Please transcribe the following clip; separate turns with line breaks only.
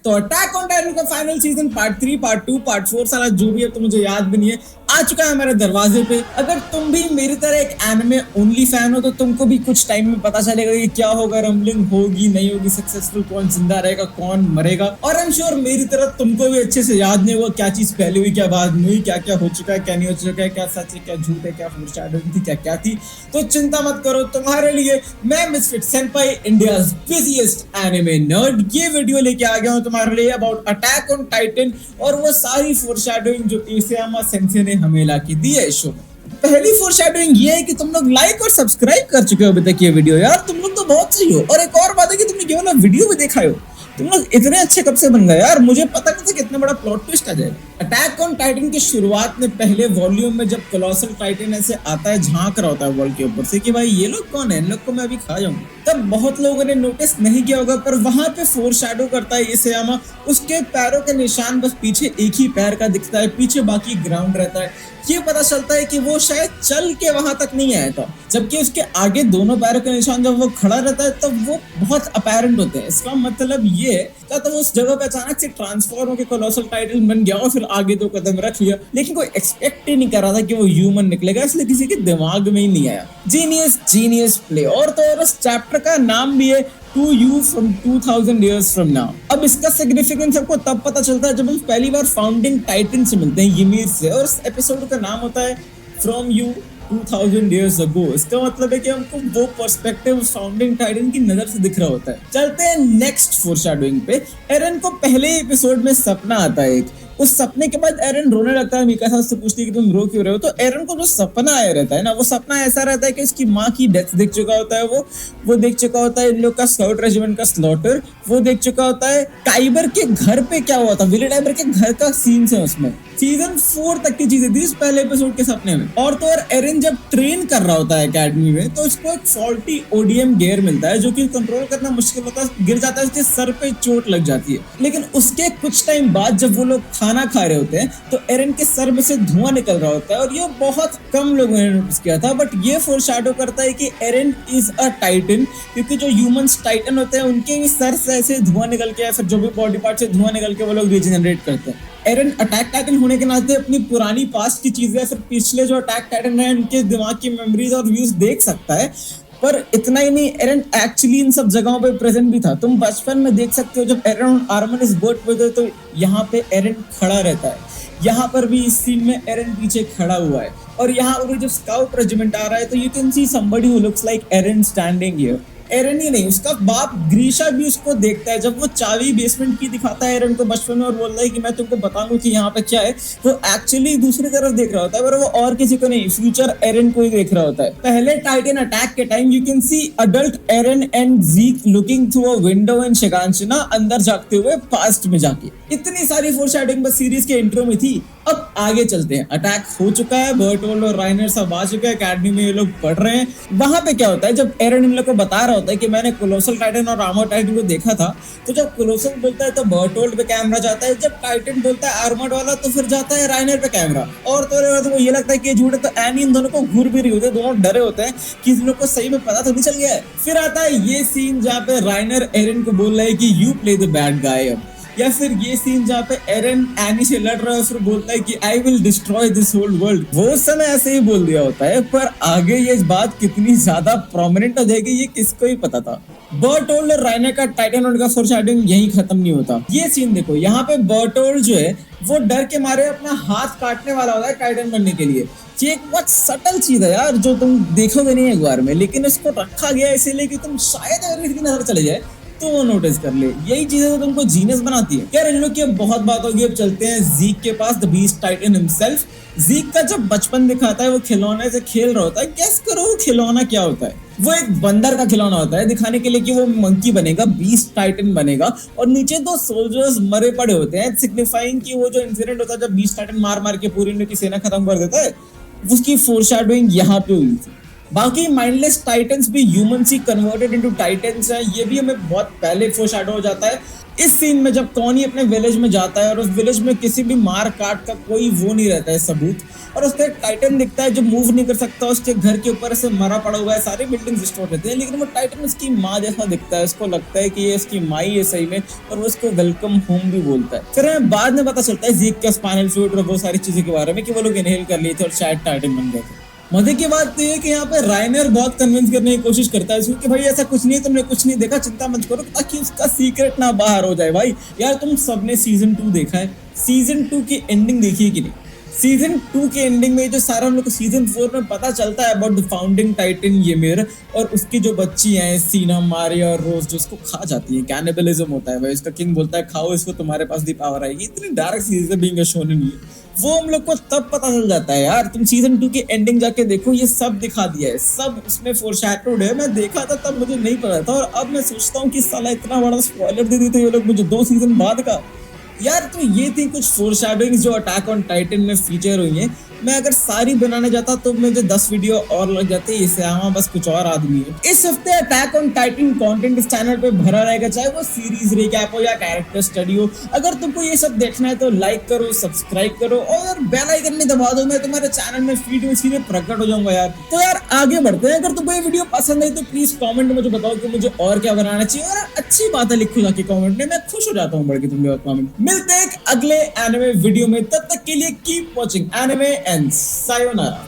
तो attack on Titan का final season part 3, part 2, part 4 सारा जो भी है तो मुझे याद भी नहीं है, आ चुका है हमारे दरवाजे पे। अगर तुम भी मेरी तरह एक एनिमे ओनली फैन हो तो तुमको भी कुछ टाइम में पता चलेगा कि क्या होगा, रंबलिंग होगी नहीं होगी, सक्सेसफुल कौन जिंदा रहेगा कौन मरेगा। और आई एम श्योर मेरी तरह तुमको भी अच्छे से याद नहीं होगा क्या चीज पहले हुई क्या बाद में हुई, क्या क्या हो चुका है क्या नहीं हो चुका है, क्या सच है क्या झूठ है, क्या फोरशैडोइंग थी क्या क्या थी। तो चिंता मत करो, तुम्हारे लिए मैं Misfit Senpai, India's busiest anime nerd, ये वीडियो लेके आ गया हूँ तुम्हारे लिए अबाउट अटैक ऑन टाइटन और वो सारी फोरशैडोइंग जो इसेयामा सेंसे ने हमें ला के दी है इस शो में। पहली फोरशैडोइंग ये है कि तुम लोग लाइक और सब्सक्राइब कर चुके हो अभी तक ये वीडियो। यार तुम लोग तो बहुत सही हो। और एक और बात है कि तुमने केवल वीडियो भी देखा हो। तुम लोग इतने अच्छे कब से बन गए यार, मुझे पता नहीं था कितना बड़ा प्लॉट ट्विस्ट आ जाएगा। अटैक ऑन टाइटन की शुरुआत में पहले वॉल्यूम में जब कोलोसल टाइटन ऐसे आता है, झांक रहा होता है वॉल के ऊपर से कि भाई ये लोग कौन है, इन लोग को मैं अभी खा जाऊंगा, तब बहुत लोगों ने नोटिस नहीं किया होगा। पर वहां पे फोरशैडो करता है इसेयामा, उसके पैरों के निशान बस पीछे एक ही पैर का दिखता है, पीछे बाकी ग्राउंड रहता है। ये पता चलता है कि वो शायद चल के वहां तक नहीं आया था, जबकि उसके आगे दोनों पैरों के निशान जब वो खड़ा रहता है तब वो बहुत अपैरेंट होते हैं। इसका मतलब ये क्या तो उस जगह पे अचानक से ट्रांसफॉर्म होकर कोलोसल टाइटन बन गया और फिर आगे 2 कदम रख लिया, लेकिन कोई एक्सपेक्ट ही नहीं कर रहा था कि वो ह्यूमन निकलेगा, इसलिए किसी के दिमाग में ही नहीं आया। Genius play. और तो और उस चैप्टर का नाम भी है to you from 2000 years from now। अब इसका सिग्निफिकेंस आपको तब पता चलता है जब हम पहली बार फाउंडिंग टाइटन से मिलते हैं ymir से, और इस एपिसोड का नाम होता है फ्रॉम यू 2000 years ago। इसका मतलब है कि हमको वो पर्सपेक्टिव फाउंडिंग टाइटन की नजर से दिख रहा होता है। चलते हैं नेक्स्ट फोरशैडोइंग पे। एरन को पहले एपिसोड में सपना आता है एक, उस सपने के बाद एरन रोने लगता है। मीकासा उससे पूछती है कि तुम रो क्यों रहे हो, तो एरन को जो सपना आया रहता है ना, वो सपना ऐसा रहता है कि उसकी माँ की डेथ देख चुका होता है, वो देख चुका होता है इन लोग का स्काउट रेजिमेंट का स्लॉटर, वो देख चुका होता है टाइबर के घर पे क्या हुआ था, विले टाइबर के घर का सीन्स है उसमें। सीजन 4 तक की चीजें थी इस पहले एपिसोड के सपने में। और तो और एरन जब ट्रेन कर रहा होता है एकेडमी में तो उसको एक फॉल्टी ओडीएम गियर मिलता है जो कि कंट्रोल करना मुश्किल होता है, गिर जाता है, उसके सर पे चोट लग जाती है। लेकिन उसके कुछ टाइम बाद जब वो लोग खाना खा रहे होते हैं तो एरन के सर में से धुआं निकल रहा होता है, और ये बहुत कम लोगों ने नोटिस किया था। बट ये फोरशैडो करता है कि एरन इज अ टाइटन, क्योंकि जो ह्यूमंस टाइटन होते हैं उनके भी सर से ऐसे धुआं निकल के या फिर जो भी बॉडी पार्ट से धुआं निकल के वो लोग रीजनरेट करते हैं। एरन अटैक टाइटन होने के नाते अपनी पुरानी पास्ट की चीजें फिर पिछले जो अटैक टाइटन है उनके दिमाग की मेमोरीज और व्यूज देख सकता है। पर इतना ही नहीं, एरन एक्चुअली इन सब जगहों पे प्रेजेंट भी था। तुम बचपन में देख सकते हो जब एरन आर्मन इस बोट पे थे तो यहाँ पे एरन खड़ा रहता है, यहाँ पर भी इस सीन में एरन पीछे खड़ा हुआ है, और यहाँ पर जब स्काउट रेजिमेंट आ रहा है तो you can see somebody who looks like Eren standing here. Eren ही नहीं, उसका बाप ग्रीशा भी उसको देखता है जब वो चाबी बेसमेंट की दिखाता है एरन को बचपन में और बोल रहा है कि मैं तुमको बताऊंगा कि यहाँ पे क्या है। वो एक्चुअली दूसरी तरफ देख रहा होता है, पर वो और किसी को नहीं, फ्यूचर एरन को ही देख रहा होता है। पहले टाइटन अटैक के time you can see adult Eren and Zeke looking through a window in Shiganshina, अंदर जागते हुए पास्ट में जाके। इतनी सारी फोरशैडोइंग बस सीरीज के इंट्रो में थी। अब आगे चलते हैं। अटैक हो चुका है, बर्टोल्ड और राइनर सब आ चुके हैं, एकेडमी में ये लोग पढ़ रहे हैं। वहां पे क्या होता है, जब एरन इन लोग को बता रहा होता है कि मैंने कोलोसल टाइटन और आर्मर टाइटन को देखा था, तो जब कोलोसल बोलता है तो बर्टोल्ड पे कैमरा जाता है, जब टाइटन बोलता है आर्मर्ड वाला तो फिर जाता है राइनर पे कैमरा। और तो ये लगता है कि झूठ है, तो एनी इन दोनों को घूर भी रही होती है, दोनों डरे होते हैं कि इन लोग को सही में पता तो नहीं चल गया है। फिर आता है ये सीन जहाँ पे राइनर एरन को बोल रहा है कि you play the bad guy अब, या फिर ये सीन जहाँ पे एरन एनी से लड़ रहा है फिर बोलता है कि I will destroy this whole world. वो उस समय ऐसे ही बोल दिया होता है, पर आगे ये बात कितनी ज्यादा प्रोमिनेंट हो जाएगी ये किसको ही पता था। बर्टोल्ड और राइनर का टाइटन और का फोरशैडोइंग यही खत्म नहीं होता। ये सीन देखो, यहाँ पे बर्टोल्ड जो है वो डर के मारे अपना हाथ काटने वाला होता है टाइटन बनने के लिए। ये एक बहुत सटल चीज है यार जो तुम देखोगे नहीं एक बार में, लेकिन इसको रखा गया इसीलिए कि तुम शायद अगर किसी की नजर चले जाए तो वो नोटिस कर ले। यही चीजें तो तुमको जीनियस बनाती है यार। इन लोग की अब बहुत बात होगी, अब चलते हैं ज़ीक के पास, द बीस्ट टाइटन हिमसेल्फ। ज़ीक का जब बचपन दिखाता है, वो खिलौने से खेल रहा होता है। गेस करो वो खिलौना क्या होता है? वो एक बंदर का खिलौना होता है, दिखाने के लिए कि वो मंकी बनेगा, बीस्ट टाइटन बनेगा, और नीचे 2 सोल्जर्स मरे पड़े होते हैं, सिग्निफाइंग कि वो जो इंसिडेंट होता है जब बीस्ट टाइटन मार मार के पूरी इंडिया की सेना खत्म कर देता है, उसकी फोरशैडोइंग यहाँ पे हुई थी। बाकी माइंडलेस टाइटन्स भी ह्यूमंस ही कन्वर्टेड इनटू टाइटन्स हैं, ये भी हमें बहुत पहले फोरशैडो हो जाता है। इस सीन में जब टॉनी अपने विलेज में जाता है और उस विलेज में किसी भी मार काट का कोई वो नहीं रहता है सबूत, और उसका एक टाइटन दिखता है जो मूव नहीं कर सकता, उसके घर के ऊपर से मरा पड़ा हुआ है, सारे बिल्डिंग्स डिस्ट्रॉय रहते हैं, लेकिन वो टाइटन उसकी माँ जैसा दिखता है, उसको लगता है कि ये उसकी माँ ही है सही में, और वो उसको वेलकम होम भी बोलता है। फिर हमें बाद में पता चलता है ज़ीक का स्पाइनल फ्लूइड और वो सारी चीजों के बारे में कि वो लोग इनहेल कर लिए थे और शायद टाइटन बन गए थे। मजे की बात तो ये है कि यहाँ पे राइनर बहुत कन्विंस करने की कोशिश करता है कि भाई ऐसा कुछ नहीं, तुमने कुछ नहीं देखा, चिंता मत करो, ताकि उसका सीक्रेट ना बाहर हो जाए। भाई यार तुम सबने सीजन 2 देखा है, सीजन 2 की एंडिंग देखी है कि नहीं? सीजन 2 के एंडिंग में जो सारा हम लोग को सीजन 4 में पता चलता है about the founding Titan ymir, और उसकी जो बच्ची हैं सीना, मारिया और रोज, जो उसको खा जाती है, कैनिबलिज्म होता है भाई, उसका किंग बोलता है खाओ इसको, तुम्हारे पास भी पावर आएगी। इतनी डार्क चीज है बीइंग अ शोनेन, वो हम लोग को तब पता चल जाता है यार। तुम सीजन 2 की एंडिंग जाके देखो, ये सब दिखा दिया है, सब उसमें फोरशैडोड है। मैं देखा था तब मुझे नहीं पता था, और अब मैं सोचता हूँ कि साला इतना बड़ा स्पॉइलर दे देते ये लोग मुझे 2 सीजन बाद का यार। तो ये थी कुछ फोरशैडोइंग्स जो अटैक ऑन टाइटन में फीचर हुई हैं। मैं अगर सारी बनाने जाता तो मुझे 10 वीडियो और लग जाते, इससे हाँ बस कुछ और आदमी है। इस हफ्ते अटैक ऑन टाइटन कंटेंट इस चैनल पे भरा रहेगा, चाहे वो सीरीज रिकैप हो या कैरेक्टर स्टडी हो। अगर तुमको ये सब देखना है तो लाइक करो, सब्सक्राइब करो और बेल आइकन में दबा दो, मैं तुम्हारे चैनल में फीड में सीधे प्रकट हो जाऊंगा यार। तो यार आगे बढ़ते हैं। अगर तुमको ये वीडियो पसंद आई तो प्लीज कॉमेंट में मुझे बताओ कि मुझे और क्या बनाना चाहिए, और अच्छी बात है लिखो जाके कॉमेंट में, मैं खुश हो जाता हूँ बढ़ के तुम कॉमेंट। मिलते हैं एक अगले एनिमे वीडियो में, तब तक के लिए keep watching anime and sayonara.